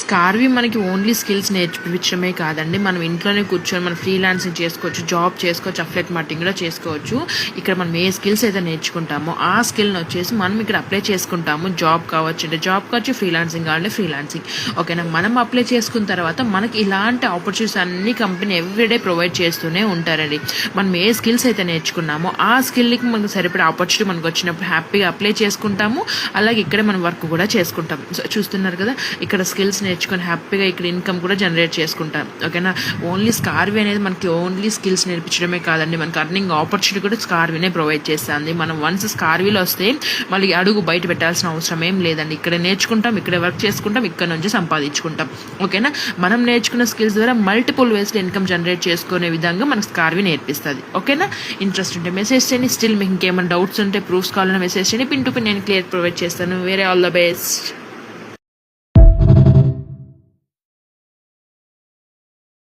స్కార్వి మనకి only skills నేర్పించడమే కాదండి, మనం ఇంట్లోనే కూర్చొని మనం ఫ్రీలాన్సింగ్ చేసుకోవచ్చు, జాబ్ చేసుకోవచ్చు, అఫ్లెట్ మార్కెటింగ్ కూడా చేసుకోవచ్చు. ఇక్కడ మనం ఏ స్కిల్స్ అయితే నేర్చుకుంటామో ఆ స్కిల్ని వచ్చేసి మనం ఇక్కడ అప్లై చేసుకుంటాము. జాబ్ కావచ్చు అంటే జాబ్ కావచ్చు, ఫ్రీలాన్సింగ్ కావాలంటే ఫ్రీలాన్సింగ్. ఓకేనా, మనం అప్లై చేసుకున్న తర్వాత మనకి ఇలాంటి ఆపర్చునిటీస్ అన్ని కంపెనీ ఎవ్రీడే ప్రొవైడ్ చేస్తూనే ఉంటారండి. మనం ఏ స్కిల్స్ అయితే నేర్చుకున్నామో ఆ స్కిల్కి మనకు సరిపడే ఆపర్చునిటీ మనకు వచ్చినప్పుడు హ్యాపీగా అప్లై చేసుకుంటాము. అలాగే ఇక్కడే మనం వర్క్ కూడా చేసుకుంటాం. సో చూస్తున్నారు కదా, ఇక్కడ స్కిల్స్ నేర్చుకొని హ్యాపీగా ఇక్కడ ఇన్కమ్ కూడా జనరేట్ చేసుకుంటాం. ఓకేనా, ఓన్లీ స్కార్వి అనేది మనకి ఓన్లీ స్కిల్స్ నేర్పించడమే కాదండి, మనకి అర్నింగ్ ఆపర్చునిటీ కూడా స్కార్వినే ప్రొవైడ్ చేస్తుంది. మనం వన్స్ స్కార్విలో వస్తే మళ్ళీ అడుగు బయట పెట్టాల్సిన అవసరం ఏం లేదండి. ఇక్కడ నేర్చుకుంటాం, ఇక్కడ వర్క్ చేసుకుంటాం, ఇక్కడ నుంచి సంపాదించుకుంటాం. ఓకేనా, మనం నేర్చుకున్న స్కిల్స్ ద్వారా మల్టిపుల్ వేస్లో ఇన్కమ్ జనరేట్ చేసుకునే విధంగా మనకు స్కార్వి నేర్పిస్తుంది. ఓకేనా, ఇంట్రెస్ట్ ఉంటే మెసేజ్ చేయండి. స్టిల్ మీకు ఇంకేమైనా డౌట్స్ ఉంటే ప్రూఫ్స్ కావాలన్నా మెసేజ్ చేయండి. పిన్ టు పిన్ నేను క్లియర్ ప్రొవైడ్ చేస్తాను. వేరే ఆల్ ద బెస్ట్.